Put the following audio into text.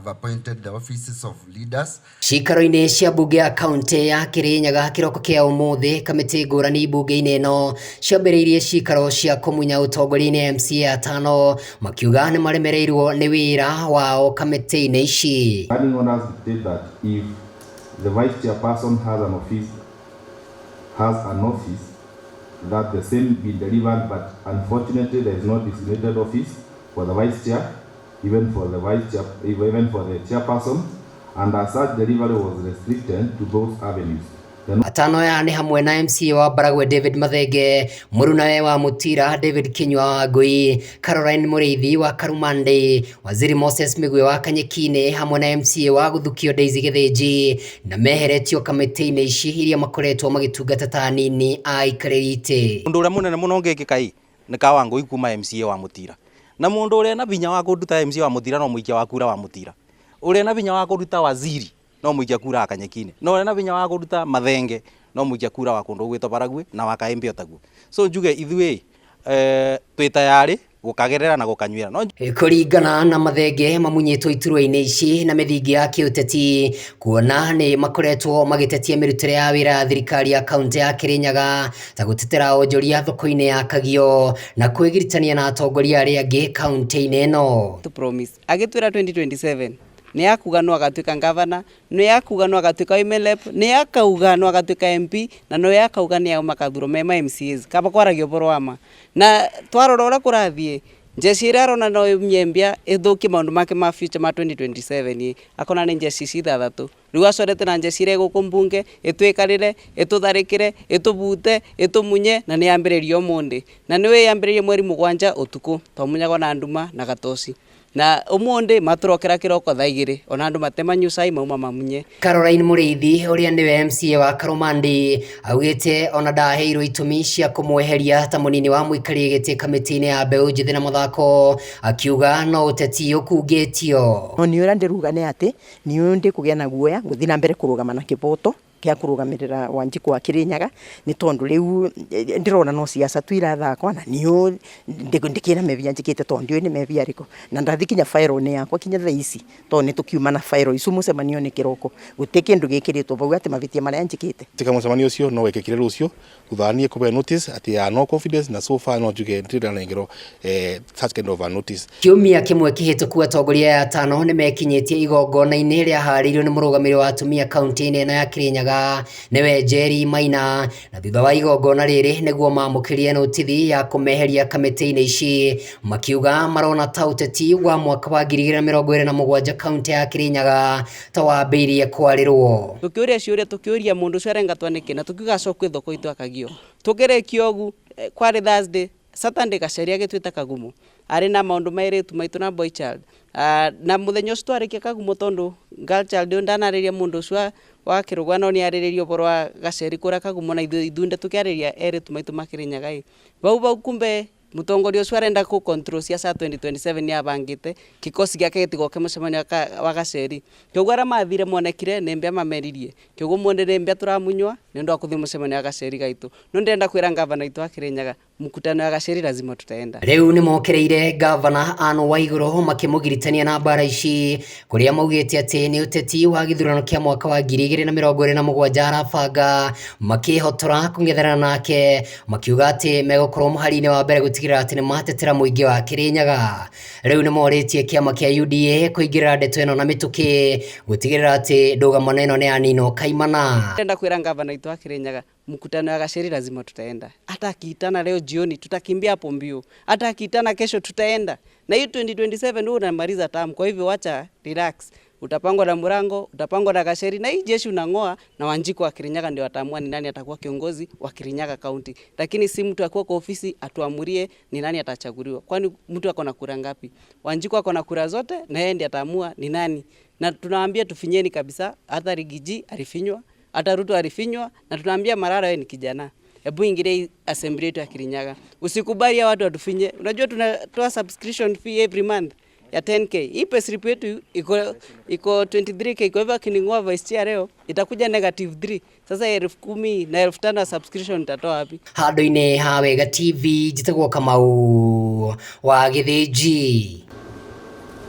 have appointed the offices of leaders. Cikaro-inĩ cia bunge ya kaunti ya Kirinyaga kiroko kia umuthi kamiti ngũrani bunge-inĩ ĩno ciambĩrĩirie cikaro cia kũmunya ũtongoria-inĩ MCA atano makiuga nĩ maremereirwo nĩ wĩra wao kamiti-inĩ ici. Running orders dictate that if the vice chairperson has an office that the same be delivered, but unfortunately there is no designated office for the vice chair, even for the chairperson, and as such delivery was restricted to those avenues. Atano ya ni hamwe na MCA wa Baragwe David Mathenge, Murunawe wa Mutira David Kinyua wa Ngui, Caroline Muriithi wa Karumande, Waziri Moses Migwe wa Kanyeki-ini hamwe na MCA wa Guthukio Daisy Githinji na meheretio kamiti-inĩ ici iria makoretwo magitungata ta nini a ikarĩte. Mundu uria munene muno ngikikai ni kawa Ngui kuma MCA wa Mutira. Na mundu uria na binya wa kuruta MCA wa Mutira no muikia wa kura wa Mutira. Uria na binya wa kuruta waziri no muikia kura wa Kanyeki-ini. No uria na binya wa kuruta Mathenge no muikia kura wa kundu gwitwo Baragwe na wa Kaembe otaguo. So njuge ithuĩ twi tayari gukagerera na gukanyuira no kuringana na Mathenge mamunyitwo iturwa-inĩ ici na mithingi ya kiuteti kuona ni makoretwo magitetia mirutire ya wira ya thirikari ya kaunti ya Kirinyaga ta gutetera onjoria thoko-inĩ ya Kagio na kwigiritania na atongoria aria angi kaunti-inĩ ĩno. To promise agitwira 2027 ni akuga no agatuika ngavana, ni akuga no agatuika MLEP, ni akauga no agatuika MP na no akauga ni makathuro mema MCAs kaba kwaragio borwama na twarora ura kurathie njeci ira rona no myembia ithuki maundu make ma future ma 2027 akona ni njeci ithathatu riu acorete na njeci ire guku mbunge itwikarire itutharikire itubute itumunye na ni ambiririo mundi na ni yambiririe mweri 7 utuku twamunyago na nduma na gatoci na umundi maturokera kiroko thaigire ona andu matema nyusai mauma mamunye. Caroline Muriithi uria niwe MCA wa Karumandi augite ona ndaheirwo itumi cia kumweheria ta munini wa muikari giti kamiti-inĩ ya mbeũ njithi na mathako akiuga no uteti ukungitio. Oni ura ndiruga ni ati ni undi kugia na guoya guthi na mbere kurugama na kiboto kia kurugamirira Wanjiku wa Kirinyaga ni tondu riu ndirona no siasa twira thakwa na niyo ndikira mebia njikite tondu ni mebia riko na ndathikinya fairo ni yakwa kinya tha ici to ni tukiuma na fairo icu mucemanio ni kiroko gutike ndu gikiritwo bau ati mabitia maria njikite tika mucemanio ucio no wekekire rucio uthanie kube notice ati ya no confidence na so far no juge ndira na ngiro such kind of a notice. Kiumia kimwe kihituku atongoria ya tano ni mekinyitie igongona-inĩ ria haririo ni murugamiri wa atumia kaunti-inĩ ĩno ya Kirinyaga newe Jerry Maina na thutha wa igongona riri niguo mamukirie notithi ya kumeheria kamiti-inĩ ici makiuga marona ta uteti wa mwaka wa 2027 kaunti ya Kirinyaga ta wambirie kwarirwo. Tukiuria ciuria tukiuria mundu cio arengatwa niki na tukiuga cokwe thoko itu Akagio tugerekio ogu kwari Thursday Saturday gaceria gitwita Kagumo ari na maundu mairitu maitu na boy child na muthenya ucio twarikia Kagumo tondu girl child ndanariria mundu ucio wa kirugano ni ariririo borwa gaceri kura Kagumo na ithunde tukiariria eritu maitu makirinyaga bau kumbe mutongoria ucio arenda ku control siasa 2027 ni abangite kikosi giake gitigoke mucemanio wa gaceri kiogo ara mathire monekire nembia mameririe kiogo monde nembia turamunywa nendo akuthi mucemanio wa gaceri gaitu no ndenda kwira ngavana itu akirinyaga mukutano wa gaceri lazima tutaenda. Riu ni mokereire gavana Anne Waiguru makimugiritania na bara ici kuria maugite ati ni uteti wa githurano kia mwaka wa 2027 arabanga makihotora kung'etherana nake makiuga ati megukorwo muhari-ini wa mbere gutigirira ati ni matetera muingi wa Kirinyaga. Riu ni moritie kiama kia UDA kuingirira ndeto ino na mituki gutigirira ati ndugamano ino ni anino kaimana. Ndenda kwira gavana itu wa Kirinyaga mkutano wa gaceri lazima tutaenda. Hata akiitana leo jioni tutakimbia hapo mbio. Hata akiitana kesho tutaenda. Na hii 2027 ndio unamaliza tamu. Kwa hivyo wacha relax. Utapangwa na Murango, utapangwa na gaceri na hii jeshi unangoa na Wanjiku wa Kirinyaga ndio ataamua ni nani atakuwa kiongozi wa Kirinyaga County. Lakini si mtu akuwa kwa ofisi atuamurie ni nani atachaguliwa. Kwani mtu ako na kura ngapi? Wanjiku ako na kura zote na yeye ndiye ataamua ni nani. Na tunawaambia tufinyeni kabisa hata Rigiji alifinywa. Hata Ruto alifinywa na tunaambia Marara wewe ni kijana. Hebu ingilie assembly yetu ya Kirinyaga. Usikubali watu watufinye. Unajua tunatoa subscription fee every month ya 10k. Hii pay slip yetu iko 23k kwa hivyo kining'oa vice chair leo itakuja -3. Sasa 10,000 na 5,000 subscription itatoa wapi? Handu-inĩ ha Wega TV njitagwo Kamau wa Githinji.